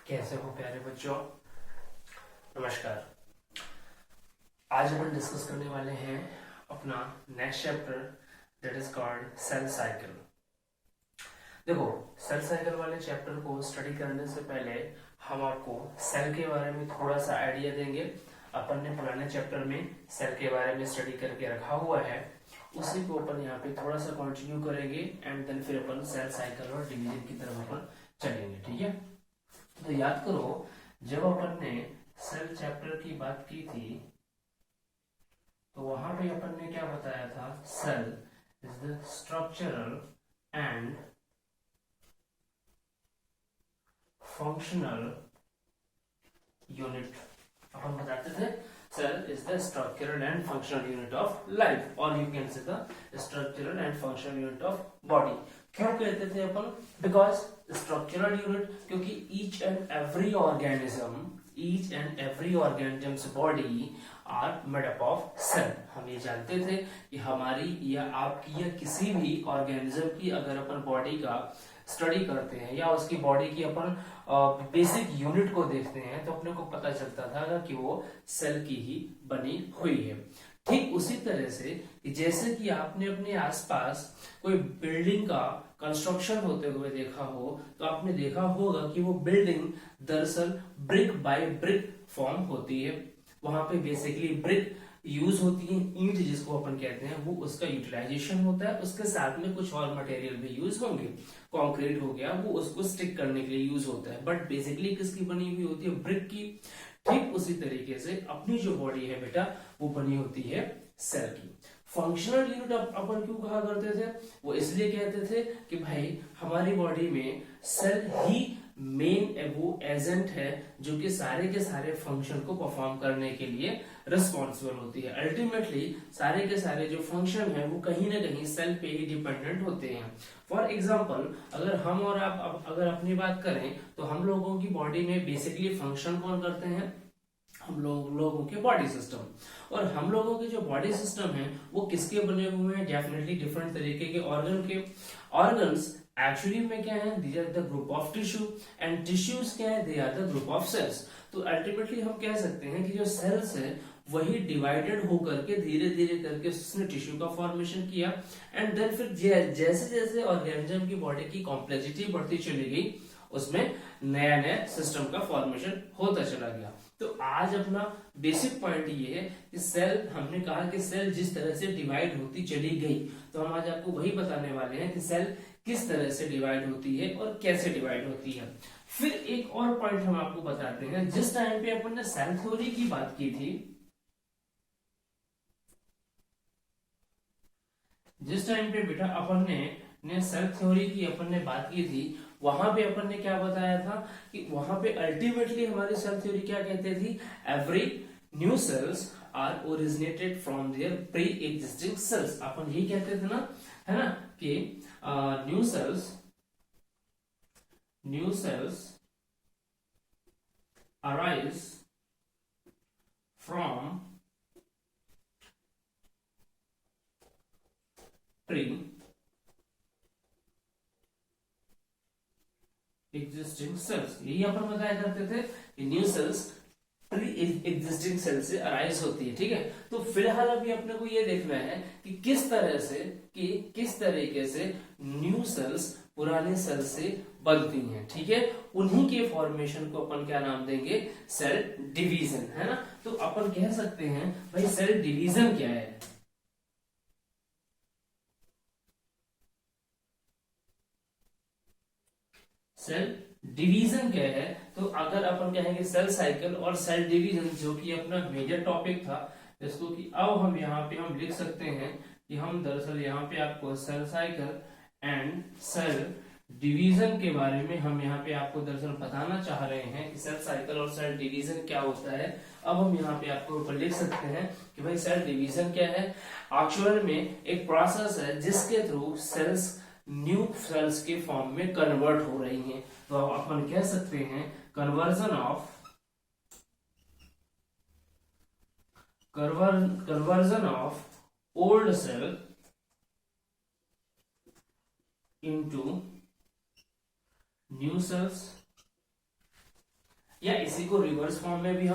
कैसे हो प्यारे बच्चों। नमस्कार। आज अपन डिस्कस करने वाले हैं अपना next chapter that is called cell cycle. देखो, सेल साइकिल वाले चैप्टर को स्टडी करने से पहले हम आपको सेल के बारे में थोड़ा सा आइडिया देंगे। अपन ने पुराने चैप्टर में सेल के बारे में स्टडी करके रखा हुआ है, उसी को अपन यहाँ पे थोड़ा सा कंटिन्यू करेंगे एंड देन फिर अपन सेल साइकिल और डिवीजन की तरफ अपन चलेंगे। ठीक है, तो याद करो, जब अपन ने सेल चैप्टर की बात की थी तो वहां पे अपन ने क्या बताया था? Cell is the structural and functional unit. अपन बताते थे cell is the structural and functional unit of life, और you can say the structural and functional unit of body. क्यों कहते थे अपन? बिकॉज स्ट्रक्चरल यूनिट, क्योंकि each and every organisms body are made up of cell. हम ये जानते थे कि हमारी या आपकी या किसी भी ऑर्गेनिज्म की अगर अपन बॉडी का स्टडी करते हैं या उसकी बॉडी की अपन बेसिक यूनिट को देखते हैं तो अपने को पता चलता था कि वो सेल की ही बनी हुई है। ठीक उसी तरह से कि जैसे कि आपने अपने आसपास कोई बिल्डिंग का कंस्ट्रक्शन होते हुए देखा हो, तो आपने देखा होगा कि वो बिल्डिंग दरअसल ब्रिक बाय ब्रिक फॉर्म होती है। वहां पे बेसिकली ब्रिक यूज होती है, ईंट जिसको अपन कहते हैं, वो उसका यूटिलाइजेशन होता है। उसके साथ में कुछ और मटेरियल भी यूज होंगे, कंक्रीट हो गया, वो उसको स्टिक करने के लिए यूज होता है, बट बेसिकली किसकी बनी हुई होती है? ब्रिक की। ठीक उसी तरीके से अपनी जो बॉडी है बेटा, वो बनी होती है सेल की। फंक्शनल यूनिट अपन क्यों कहा करते थे? वो इसलिए कहते थे कि भाई हमारी बॉडी में सेल ही मेन वो एजेंट है जो कि सारे के सारे फंक्शन को परफॉर्म करने के लिए रिस्पॉन्सिबल होती है। अल्टीमेटली सारे के सारे जो फंक्शन है वो कहीं ना कहीं सेल पे ही डिपेंडेंट होते हैं। फॉर एग्जाम्पल, अगर हम और आप अगर अपनी बात करें तो हम लोगों की बॉडी में बेसिकली फंक्शन कौन करते हैं? हम लोगों के बॉडी सिस्टम। और हम लोगों के जो बॉडी सिस्टम है वो किसके बने हुए हैं? डेफिनेटली डिफरेंट तरीके के ऑर्गन के। ऑर्गन्स एक्चुअली में क्या है? These are the group of tissue, and tissues क्या है? They are the group of cells. तो अल्टीमेटली हम कह सकते हैं कि जो सेल्स है वही डिवाइडेड होकर के धीरे धीरे करके उसने टिश्यू का फॉर्मेशन किया, एंड देन फिर जैसे जैसे ऑर्गेनिज्म की बॉडी की कॉम्प्लेक्सिटी बढ़ती चली गई, उसमें नया नया सिस्टम का फॉर्मेशन होता चला गया। तो आज अपना बेसिक पॉइंट ये है कि सेल, हमने कहा कि सेल जिस तरह से डिवाइड होती चली गई, तो हम आज आपको वही बताने वाले हैं कि सेल किस तरह से डिवाइड होती है और कैसे डिवाइड होती है। फिर एक और पॉइंट हम आपको बताते हैं। जिस टाइम पे अपन ने सेल थ्योरी की बात की थी, जिस टाइम पे बेटा अपन ने सेल थ्योरी की अपन ने बात की थी, वहां पे अपन ने क्या बताया था कि वहां पे अल्टीमेटली हमारी सेल थ्योरी क्या कहते थी? Every new cells are originated from their pre existing cells. अपन यही कहते थे ना, है ना, कि new cells arise from pre existing cells. यही अपन बताया करते थे कि new cells pre existing cell से अराइज होती है। ठीक है, तो फिलहाल अभी अपने को ये देखना है कि किस तरीके से न्यू सेल्स पुराने सेल से बनती हैं। ठीक है, उन्हीं के फॉर्मेशन को अपन क्या नाम देंगे? सेल डिवीजन, है ना। तो अपन कह सकते हैं भाई सेल डिवीजन क्या है? सेल डिवीजन क्या है? तो अगर अपन कहेंगे सेल साइकिल और सेल डिवीजन, जो कि अपना मेजर टॉपिक था, जिसको कि अब हम यहाँ पे हम लिख सकते हैं कि हम दरअसल यहाँ पे आपको cell cycle and cell division के बारे में हम यहाँ पे आपको दरअसल बताना चाह रहे हैं कि सेल साइकिल और सेल डिवीजन क्या होता है। अब हम यहाँ पे आपको ऊपर लिख सकते हैं कि भाई सेल डिवीजन क्या है। एक्चुअल में एक प्रोसेस है जिसके थ्रू सेल्स न्यू सेल्स के फॉर्म में कन्वर्ट हो रही हैं। तो अब अपन कह सकते हैं conversion of old cell into new cells या इसी को रिवर्स फॉर्म में भी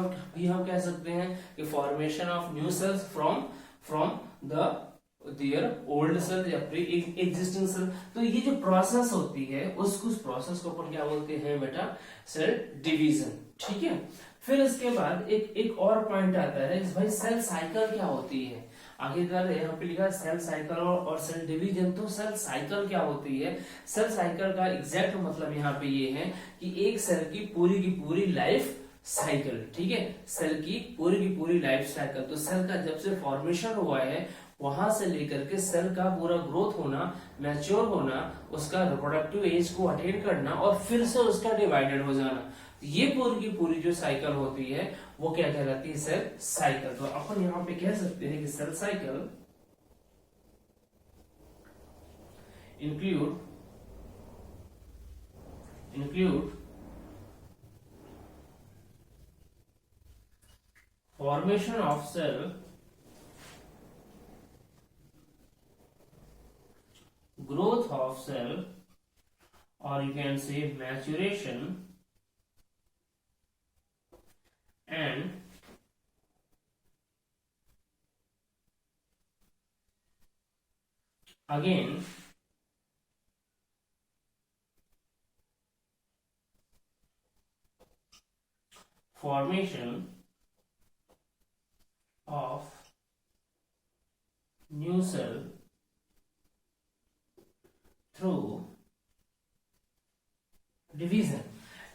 हम कह सकते हैं कि formation of new cells from from the their old cell या प्री एग्जिस्टिंग सेल। तो ये जो प्रोसेस होती है उस प्रोसेस को अपन क्या बोलते हैं बेटा, सेल डिवीजन। ठीक है, फिर इसके बाद एक और पॉइंट आता है कि भाई सेल साइकिल क्या होती है। आखिरकार यहाँ पे लिखा है सेल साइकिल और सेल डिवीजन। तो सेल साइकिल क्या होती है? सेल साइकिल का एग्जैक्ट मतलब यहाँ पे ये है कि एक सेल की पूरी लाइफ साइकिल। ठीक है, सेल की पूरी लाइफ साइकिल। तो सेल का जब से फॉर्मेशन हुआ है वहां से लेकर के सेल का पूरा ग्रोथ होना, मैच्योर होना, उसका रिप्रोडक्टिव एज को अटेन करना और फिर से उसका डिवाइडेड हो जाना, ये पूरी की पूरी जो साइकिल होती है वो क्या कहलाती है? Cell cycle. तो अपन यहां पे कह सकते हैं कि cell cycle include formation of cell, growth of cell, or you can say maturation, and again formation of new cell through division.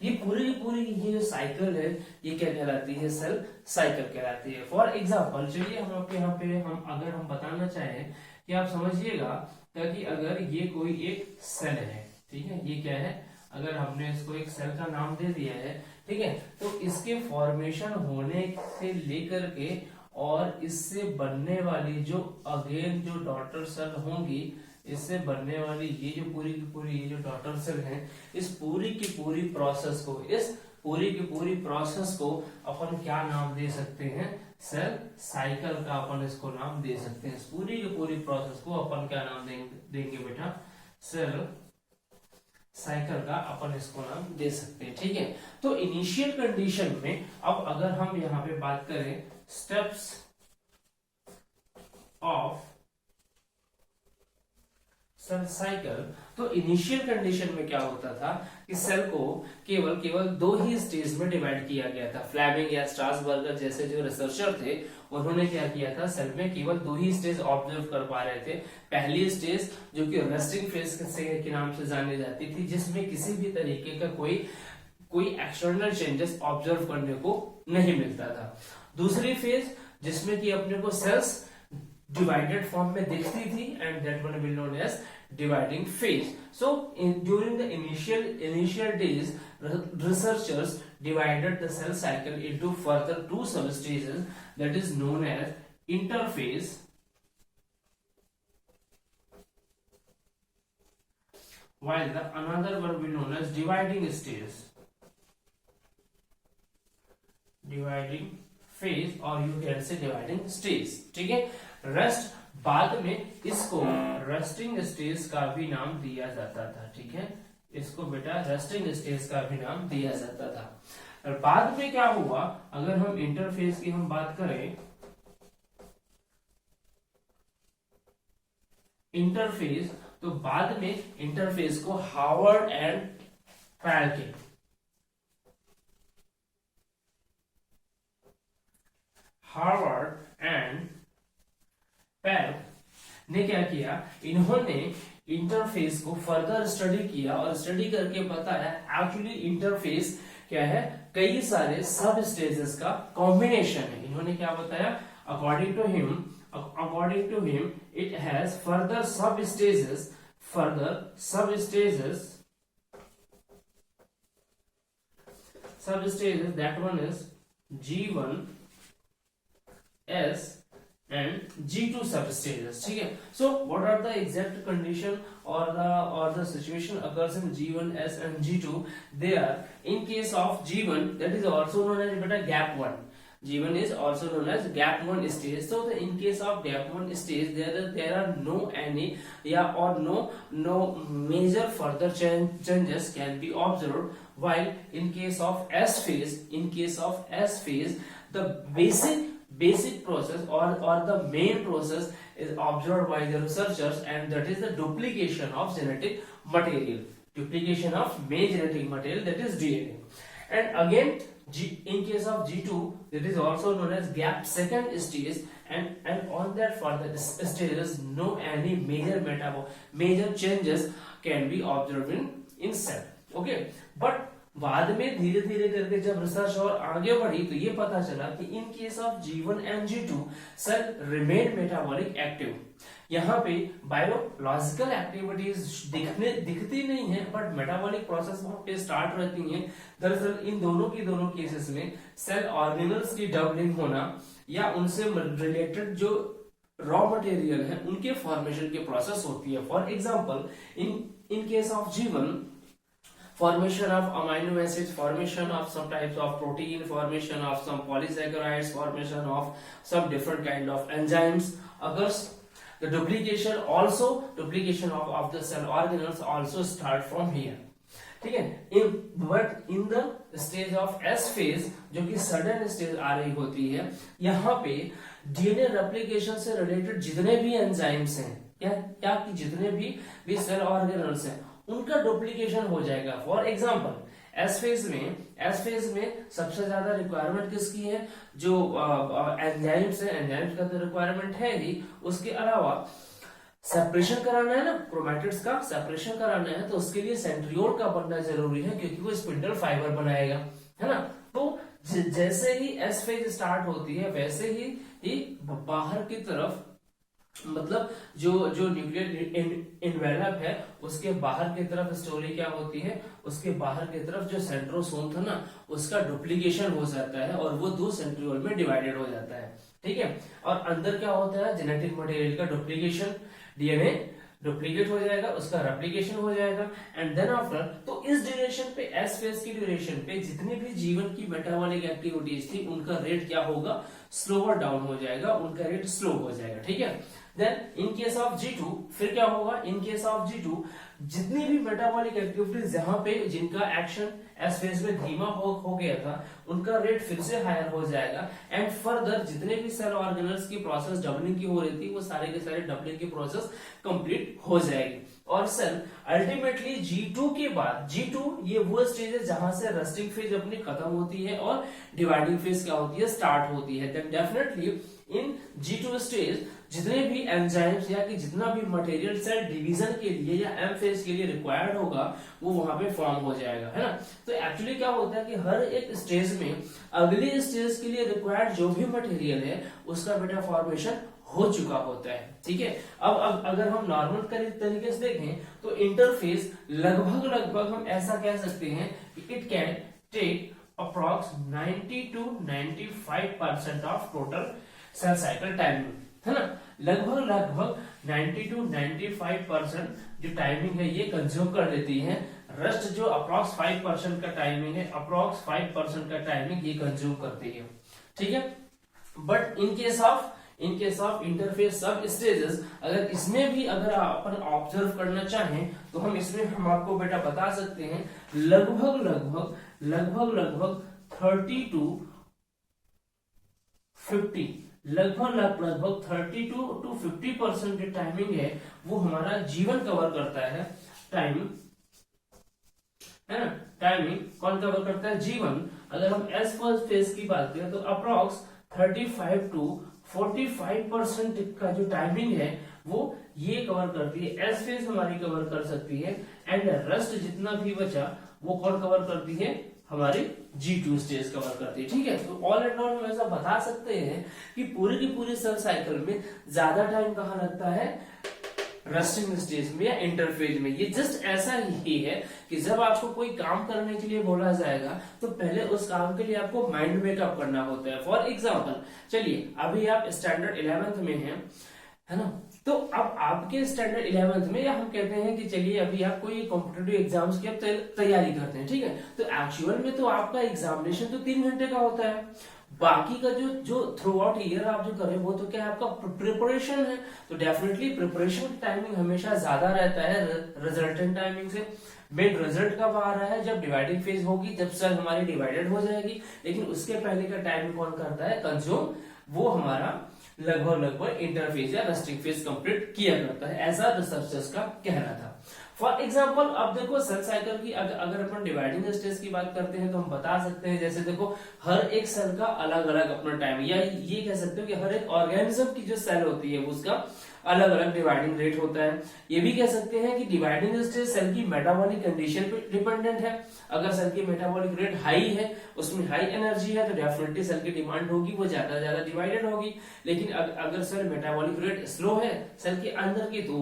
ये पूरी की पूरी ये जो साइकिल है ये क्या कहलाती है? सेल साइकिल कहलाती है। फॉर एग्जाम्पल चलिए हम आपके यहाँ पे अगर हम बताना चाहें कि आप समझिएगा ताकि अगर ये कोई एक सेल है, ठीक है, ये क्या है, अगर हमने इसको एक सेल का नाम दे दिया है, ठीक है, तो इसके फॉर्मेशन होने से लेकर के और इससे बनने वाली जो अगेन जो डॉटर सेल होंगी, इससे बनने वाली ये जो पूरी की पूरी ये जो डॉटर सेल है, इस पूरी की पूरी प्रोसेस को अपन क्या नाम दे सकते हैं? सेल साइकिल का अपन इसको नाम दे सकते हैं। इस पूरी की पूरी प्रोसेस को अपन क्या नाम देंगे बेटा? सेल साइकिल का अपन इसको नाम दे सकते हैं। ठीक है, तो इनिशियल कंडीशन में अब अगर हम यहाँ पे बात करें स्टेप्स ऑफ सेल साइकिल, तो इनिशियल कंडीशन में क्या होता था कि सेल को केवल दो ही स्टेज में डिवाइड किया गया था। फ्लेमिंग या स्ट्रासबर्गर जैसे जो रिसर्चर थे उन्होंने क्या किया था, सेल में केवल दो ही स्टेज ऑब्जर्व कर पा रहे थे। पहली स्टेज जो कि रेस्टिंग फेज के नाम से जानी जाती थी, जिसमें किसी भी तरीके का कोई एक्सटर्नल चेंजेस ऑब्जर्व करने को नहीं मिलता था। दूसरी फेज जिसमें कि अपने को सेल्स डिवाइडेड फॉर्म में दिखती थी, and that one will known as dividing phase. So during the initial days, researchers divided the cell cycle into further two sub stages, that is known as interphase while the another one will known as dividing stage, dividing phase, or you can say dividing stage. ठीक है, rest बाद में इसको resting stage का भी नाम दिया जाता था। ठीक है, इसको बेटा रेस्टिंग स्टेज का भी नाम दिया जाता था। और बाद में क्या हुआ, अगर हम इंटरफेस की हम बात करें, इंटरफेस, तो बाद में इंटरफेस को हार्वर्ड एंड पैल्के ने क्या किया, इन्होंने इंटरफेस को फर्दर स्टडी किया और स्टडी करके बताया एक्चुअली इंटरफेस क्या है, कई सारे सब स्टेजेस का कॉम्बिनेशन है। इन्होंने क्या बताया, according to him it has further sub stages that one is G1, S and G2 substages. ठीक है, so what are the exact condition or the situation occurs in G1, S and G2? They are in case of G1, that is also known as beta gap 1. G1 is also known as gap 1 stage. So in case of gap 1 stage, there are no any or no major further changes can be observed. While in case of S phase, the basic process or the main process is observed by the researchers, and that is the duplication of genetic material. Duplication of main genetic material, that is DNA. And again, in case of G2, that is also known as gap second stage, and on that further stages no any major changes can be observed in cell. Okay, but बाद में धीरे धीरे करके जब research और आगे बढ़ी तो ये पता चला कि in case of G1 and G2 cell remain metabolic active. यहाँ पे बायोलॉजिकल एक्टिविटीज दिखती नहीं है, बट मेटाबॉलिक प्रोसेस वहां पे स्टार्ट रहती है. दरअसल इन दोनों केसेस में सेल ऑर्गेनल्स की डबलिंग होना या उनसे रिलेटेड जो रॉ मटेरियल है उनके फॉर्मेशन की प्रोसेस होती है. For example, in case of G1, formation of amino acids, formation of some types of protein, formation of some polysaccharides, formation of some different kind of enzymes occurs. The duplication of the cell organelles also start from here. ठीक है. But in the stage of S phase, जो कि sudden stage आ रही होती है, यहाँ पे DNA replication से related जितने भी enzymes हैं या कि जितने भी सेल ऑर्गेनल्स हैं उनका डुप्लीकेशन हो जाएगा. फॉर एग्जाम्पल, एस फेज में सबसे ज्यादा रिक्वायरमेंट किसकी है? जो एंजाइम्स है, एंजाइम्स का तो रिक्वायरमेंट है ही. उसके अलावा सेपरेशन कराना है ना, क्रोमैटिड्स का सेपरेशन कराना है, तो उसके लिए सेंट्रियोल का बनना जरूरी है, क्योंकि वो स्पिंडल फाइबर बनाएगा, है ना. तो जैसे ही एस फेज स्टार्ट होती है वैसे ही बाहर की तरफ, मतलब जो न्यूक्लियर एनवेलप है उसके बाहर की तरफ स्टोरी क्या होती है, उसके बाहर की तरफ जो सेंट्रोसोम था ना उसका डुप्लीकेशन हो जाता है और वो 2 सेंट्रियोल में डिवाइडेड हो जाता है. ठीक है. और अंदर क्या होता है? जेनेटिक मटेरियल का डुप्लीकेशन, डीएनए डुप्लीकेट हो जाएगा, उसका रेप्लिकेशन हो जाएगा. एंड देन आफ्टर, तो इस ड्यूरेशन पे, एस फेज की ड्यूरेशन पे जितनी भी जीवन की मेटाबॉलिक एक्टिविटीज थी उनका रेट क्या होगा? स्लोअर डाउन हो जाएगा, उनका रेट स्लो हो जाएगा. ठीक है. Then in case of G2 फिर क्या होगा? इन केस ऑफ G2 जितनी भी मेटाबॉलिक एक्टिविटीज जहां पे जिनका एक्शन एस फेज में धीमा हो गया था उनका रेट फिर से हायर हो जाएगा. एंड फर्दर जितने भी सेल ऑर्गेनल्स की प्रोसेस डबलिंग की हो रही थी वो सारे के सारे डबलिंग की प्रोसेस कंप्लीट हो जाएगी. और सेल अल्टीमेटली G2 के बाद, G2 ये वो स्टेज है जहां से रेस्टिंग फेज अपनी खत्म होती है और डिवाइडिंग फेज क्या होती है? स्टार्ट होती है. Then definitely in G2 stage जितने भी एंजाइम्स या कि जितना भी मटेरियल सेल डिवीजन के लिए या एम फेज के लिए रिक्वायर्ड होगा वो वहां पे फॉर्म हो जाएगा, है ना. तो एक्चुअली क्या होता है कि हर एक स्टेज में अगली स्टेज के लिए रिक्वायर्ड जो भी मटेरियल है उसका बेटा फॉर्मेशन हो चुका होता है. ठीक है. अब अगर हम नॉर्मल तरीके से देखें तो इंटरफेस लगभग हम ऐसा कह सकते हैं कि it can take approx 90 to 95% of total cell cycle timing, है ना. लगभग 90 to 95% जो टाइमिंग है ये कंज्यूम कर लेती है. रेस्ट जो अप्रॉक्स 5% का टाइमिंग है, अप्रॉक्स 5% का टाइमिंग ये कंज्यूम करती है. ठीक है. But in case of interface सब स्टेजेस, अगर इसमें भी अगर अपन ऑब्जर्व करना चाहें तो हम इसमें हम आपको बेटा बता सकते हैं लगभग 30 to 50, लगभग 30 to 50% जो टाइमिंग है वो हमारा जीवन कवर करता है. टाइम है ना, टाइमिंग कौन कवर करता है? जीवन. अगर हम एस फर्स्ट फेज की बात करें तो अप्रॉक्स 35 to 45% का जो टाइमिंग है वो ये कवर करती है. एस फेज हमारी कवर कर सकती है एंड रेस्ट जितना भी बचा वो कौन कवर करती है? हमारी G2 स्टेज कवर करती है. ठीक है. तो ऑल एंड ऑल हम ऐसा बता सकते हैं कि पूरी की पूरी सेल साइकिल में ज्यादा टाइम कहाँ लगता है? रेस्टिंग स्टेज में या इंटरफेज में. ये जस्ट ऐसा ही है कि जब आपको कोई काम करने के लिए बोला जाएगा तो पहले उस काम के लिए आपको माइंड मेकअप करना होता है. फॉर एग्जाम्पल, चलिए अभी आप स्टैंडर्ड 11th में हैं, है ना. तो अब आपके स्टैंडर्ड 11th में, या हम कहते हैं कि चलिए अभी आप कोई कॉम्पिटिटिव एग्जाम्स की तैयारी करते हैं. ठीक है. तो एक्चुअल में तो आपका एग्जामिनेशन तो 3 घंटे का होता है, बाकी का जो जो थ्रू आउट ईयर आप जो करें वो तो क्या है, आपका प्रिपरेशन है। तो डेफिनेटली प्रिपरेशन की टाइमिंग हमेशा ज्यादा रहता है रिजल्टेंट टाइमिंग से। मेन रिजल्ट कब आ रहा है, जब डिवाइडिंग फेज होगी, जब सेल हमारी डिवाइडेड हो जाएगी। लेकिन उसके पहले का टाइम कौन करता है, कंज्यूम, वो हमारा लगभग इंटरफेज या रेस्टिंग फेज कंप्लीट किया करता है, ऐसा रिसर्चर्स का कहना था। फॉर एग्जाम्पल अब देखो सेल साइकिल की अगर अपन डिवाइडिंग स्टेज की बात करते हैं तो हम बता सकते हैं, जैसे देखो हर एक सेल का अलग अलग अपना टाइम, या ये कह सकते हो कि हर एक ऑर्गेनिज्म की जो सेल होती है उसका अलग अलग डिवाइडिंग रेट होता है। ये भी कह सकते हैं कि डिवाइडिंग स्टेज सेल की मेटाबॉलिक कंडीशन पे डिपेंडेंट है। अगर सेल की मेटाबॉलिक रेट हाई है, उसमें हाई एनर्जी है, तो डेफिनेटली सेल की डिमांड होगी, वो ज्यादा डिवाइडेड होगी। लेकिन अगर सेल मेटाबॉलिक रेट स्लो है सेल के अंदर की, तो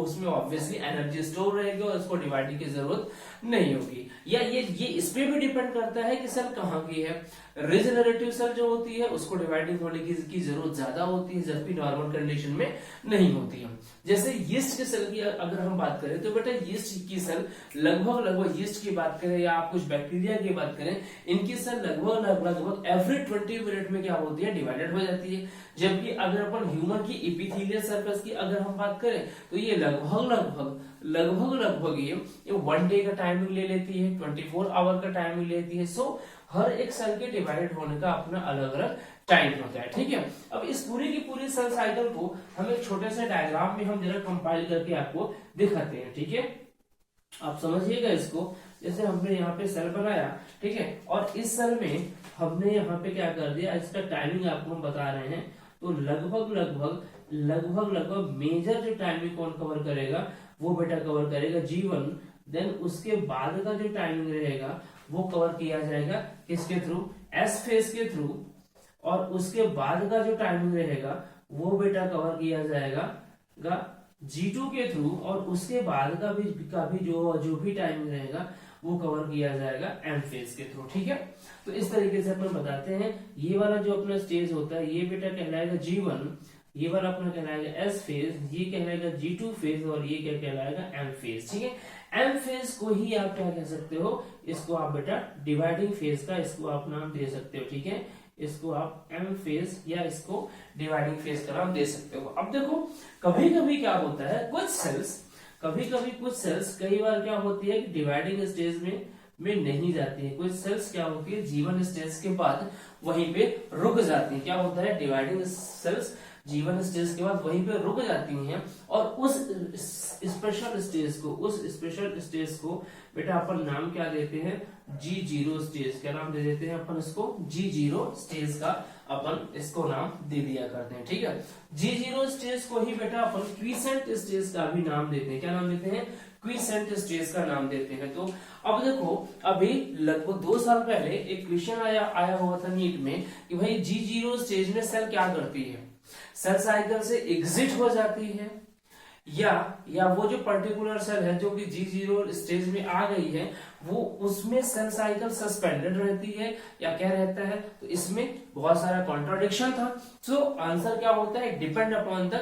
उसमें ऑब्वियसली एनर्जी स्टोर रहेगी और उसको डिवाइडिंग की जरूरत नहीं होगी। या ये इस पे भी डिपेंड करता है कि सेल कहाँ की है। रिजेनरेटिव सेल जो होती है उसको डिवाइडिंग होने की जरूरत ज्यादा होती है, जबकि नॉर्मल कंडीशन में नहीं होती है। जैसे यीस्ट के सेल की अगर हम बात करें तो बेटा यीस्ट की सेल लगभग यीस्ट की बात करें या आप कुछ बैक्टीरिया की बात करें, इनकी सेल लगभग एवरी 20 मिनट में क्या होती है, डिवाइडेड हो जाती है। जबकि अगर अपन ह्यूमन की एपिथेलियल सर्फेस की अगर हम बात करें तो ये लगभग ये 1 डे का टाइमिंग ले लेती है, 24 आवर का टाइमिंग लेती है। सो हर एक सेल के डिवाइडेड होने का अपना अलग अलग टाइम होता है, ठीक है। अब इस पूरी की पूरी सेल साइकिल को हम एक छोटे से डायग्राम में हम जरा कंपाइल करके आपको दिखाते हैं, ठीक है। आप समझिएगा इसको। जैसे हमने यहाँ पे सेल बनाया, ठीक है, और इस सेल में हमने यहाँ पे क्या कर दिया, इसका टाइमिंग आपको हम बता रहे हैं। तो लगभग मेजर जो टाइमिंग कौन कवर करेगा, वो बेटा कवर करेगा G1। देन उसके बाद का जो टाइमिंग रहेगा वो कवर किया जाएगा किसके थ्रू, S फेज के थ्रू। और उसके बाद का जो टाइमिंग रहेगा वो बेटा कवर किया जाएगा G2 के थ्रू। और उसके बाद का भी जो भी टाइमिंग रहेगा वो कवर किया जाएगा M फेज के थ्रू, ठीक है। तो इस तरीके से अपन बताते हैं। ये वाला जो अपना स्टेज होता है ये बेटा कहलाएगा G1, ये वाला अपना कहलाएगा S फेज, ये कहलाएगा G2 फेज, और ये क्या कहलाएगा M फेज, ठीक है। M फेज को ही आप क्या कह सकते हो, इसको आप बेटा डिवाइडिंग फेज का इसको आप नाम दे सकते हो, ठीक है। इसको आप M फेज या इसको डिवाइडिंग फेज का नाम दे सकते हो। अब देखो कभी कभी क्या होता है, कुछ सेल्स कई बार क्या होती है कि डिवाइडिंग स्टेज में नहीं जाती है। कुछ सेल्स क्या होती है, G1 स्टेज के बाद वहीं पे रुक जाती है। क्या होता है, डिवाइडिंग सेल्स G1 स्टेज के बाद वहीं पे रुक जाती हैं, और उस स्पेशल स्टेज को बेटा अपन नाम क्या देते हैं, G0 स्टेज। क्या नाम दे देते हैं अपन इसको, G0 स्टेज का अपन इसको नाम दे दिया करते हैं, ठीक है। G0 स्टेज को ही बेटा अपन क्वीसेंट स्टेज का भी नाम देते हैं। क्या नाम देते हैं, क्वीसेंट स्टेज का नाम देते हैं। तो अब देखो अभी लगभग 2 साल पहले एक क्वेश्चन आया हुआ था नीट में कि भाई G0 स्टेज में सेल क्या करती है, सेल साइकिल से एग्जिट हो जाती है, या वो जो पर्टिकुलर सेल है जो कि G0 स्टेज में आ गई है वो उसमें सेल साइकिल सस्पेंडेड रहती है या क्या रहता है। तो इसमें बहुत सारा कॉन्ट्राडिक्शन था। सो आंसर क्या होता है, depend upon the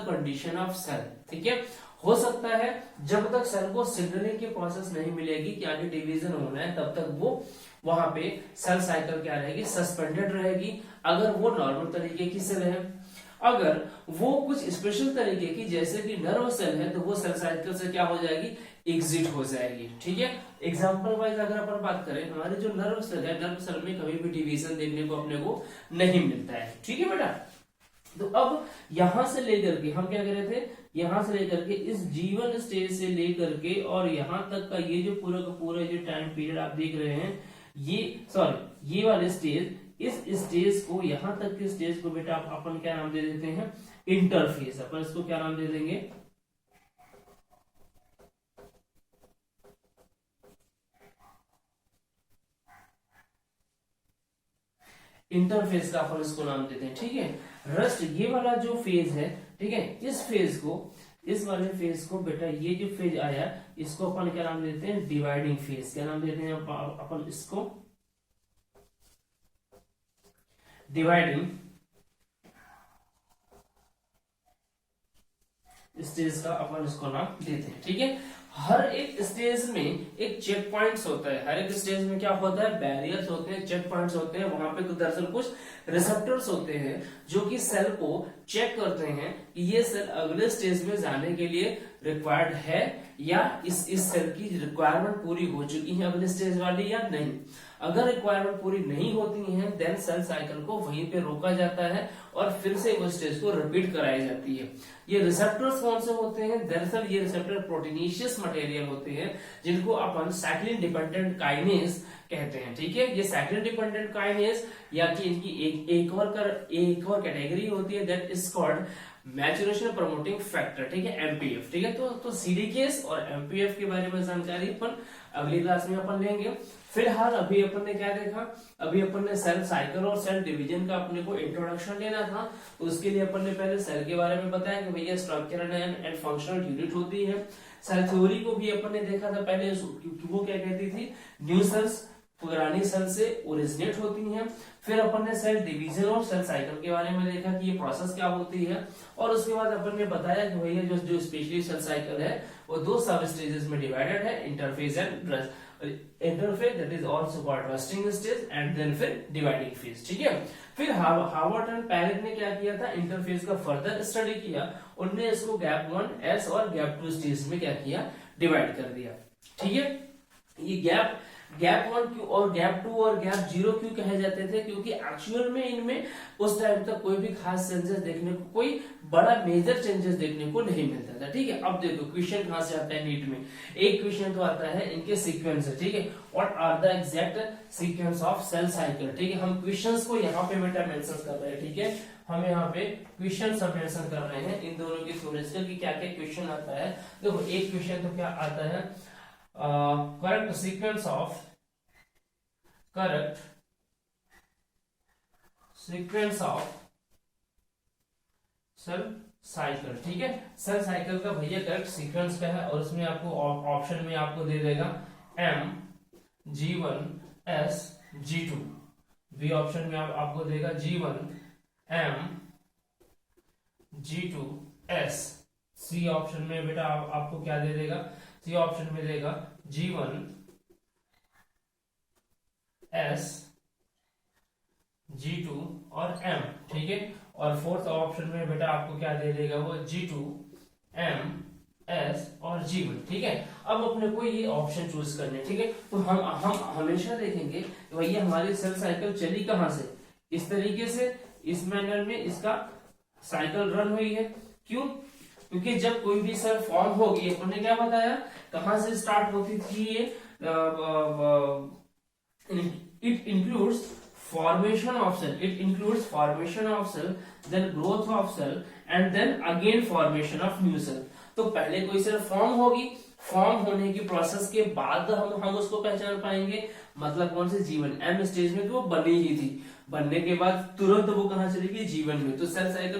condition of cell, ठीक है। हो सकता है जब तक सेल को सिग्नलिंग की प्रोसेस नहीं मिलेगी कि आगे डिवीजन होना है, तब तक वो वहां पे सेल साइकिल क्या रहेगी, सस्पेंडेड रहेगी। अगर वो नॉर्मल तरीके की सेल है, अगर वो कुछ स्पेशल तरीके की जैसे कि नर्व सेल है, तो वो सेल साइकिल से क्या हो जाएगी, एग्जिट हो जाएगी, ठीक है। एग्जांपल वाइज अगर अपन बात करें, हमारे जो नर्व सेल है, नर्व सेल में कभी भी डिवीजन देखने को अपने को नहीं मिलता है, ठीक है बेटा। तो अब यहां से लेकर के हम क्या कर रहे थे, यहां से लेकर के इस G1 स्टेज से लेकर के और यहां तक का ये जो पूरा का पूरा जो टाइम पीरियड आप देख रहे हैं, ये वाले स्टेज, इस स्टेज को यहां तक के स्टेज को बेटा अपन क्या नाम दे देते हैं, इंटरफेस। अपन इसको क्या नाम दे देंगे, इंटरफेस का अपन इसको नाम देते हैं, ठीक है। रेस्ट ये वाला जो फेज है, ठीक है, इस वाले फेज को बेटा ये जो फेज आया इसको अपन क्या नाम देते हैं, डिवाइडिंग फेज। क्या नाम देते हैं अपन इसको, डिवाइडिंग स्टेज का अपन इसको नाम देते हैं, ठीक है। हर एक स्टेज में एक चेक पॉइंट्स होता है, हर एक स्टेज में क्या होता है, बैरियर्स होते हैं, चेक पॉइंट्स होते हैं, वहां पे तो दरअसल कुछ रिसेप्टर्स होते हैं जो कि सेल को चेक करते हैं कि ये सेल अगले स्टेज में जाने के लिए रिक्वायर्ड है या इस सेल की रिक्वायरमेंट पूरी हो चुकी है अगले स्टेज वाली या नहीं। अगर रिक्वायरमेंट पूरी नहीं होती है देन सेल साइकिल को वहीं पे रोका जाता है और फिर से वो स्टेज को रिपीट कराई जाती है। ये रिसेप्टर्स कौन से होते हैं, दरअसल ये रिसेप्टर प्रोटीनेशियस मटेरियल होते हैं जिनको अपन साइक्लिन डिपेंडेंट काइनेज कहते हैं। ठीक है, ये साइक्लिन डिपेंडेंट काइनेज या कि इनकी एक और कैटेगरी होती है that is called maturation promoting factor. ठीक है, एमपीएफ। ठीक है, तो सीडीकेस और एमपीएफ के बारे में जानकारी अपन अगली क्लास में अपन लेंगे। फिलहाल अभी अपन ने क्या देखा, अभी अपन ने सेल साइकिल और सेल डिवीजन का अपने को इंट्रोडक्शन लेना था, तो उसके लिए अपन ने पहले सेल के बारे में बताया कि भैया स्ट्रक्चरल एंड फंक्शनल यूनिट होती है। सेल थ्योरी को भी अपन ने देखा था पहले, वो क्या कहती थी, न्यू सेल्स पुरानी सेल से ओरिजिनेट होती हैं। फिर अपन ने सेल डिवीजन और सेल साइकिल के बारे में देखा कि ये प्रोसेस क्या होती है, और उसके बाद अपन ने बताया कि भैया जो स्पेशली सेल साइकिल है वो दो सब स्टेजेस में डिवाइडेड है, interphase and interphase that is also called resting stage and then फिर डिवाइडिंग फेज। ठीक है, फिर हार्वर्ड एंड पैरेट ने क्या किया था, इंटरफेज का फर्दर स्टडी किया, उनने इसको गैप 1 एस और गैप 2 स्टेज में क्या किया, डिवाइड कर दिया। ठीक है, ये गैप 1 क्यों और गैप 2 और गैप 0 क्यों कहे जाते थे, क्योंकि एक्चुअल में इनमें उस टाइम तक कोई भी खास चेंजेस देखने को, कोई बड़ा मेजर चेंजेस देखने को नहीं मिलता था। ठीक है, अब देखो क्वेश्चन कहां से आता है नीट में, एक क्वेश्चन तो आता है इनके सीक्वेंस है। ठीक है, what are the exact sequence of cell cycle. ठीक है, हम क्वेश्चंस को यहाँ पे बेटा मेंशन कर रहे हैं। ठीक है, हम यहाँ पे क्वेश्चन सब मेंशन कर रहे हैं इन दोनों की थ्योरेटिकल की क्या क्या क्वेश्चन आता है। देखो एक क्वेश्चन तो क्या आता है, correct sequence of cell cycle. ठीक है, सेल साइकिल का भैया करेक्ट सीक्वेंस क्या है, और उसमें आपको ऑप्शन में आपको दे देगा M G1 S G2, B option में आपको देगा G1 M G2 S, C option में बेटा आपको क्या दे देगा, सी ऑप्शन में देगा G1 S G2 और M। ठीक है, और फोर्थ ऑप्शन में बेटा आपको क्या दे देगा, वो G2 M S और G1। ठीक है, अब अपने को ये ऑप्शन चूज करने। ठीक है, तो हम हमेशा देखेंगे कि भैया हमारी सेल साइकिल चली कहां से, इस तरीके से, इस मैनर में इसका साइकिल रन हुई है। क्यों, क्योंकि जब कोई भी सेल फॉर्म होगी, अपन ने क्या बताया, कहां से स्टार्ट होती थी ये, it includes formation of cell, then growth of cell and then again formation of new cell। तो पहले कोई सेल फॉर्म होगी, फॉर्म होने की प्रोसेस के बाद हम उसको पहचान पाएंगे, मतलब कौन से G1 M स्टेज में, तो वो बनी ही थी, बनने के बाद तुरंत वो कहां चलेगी, G1 में। तो सेल साइकिल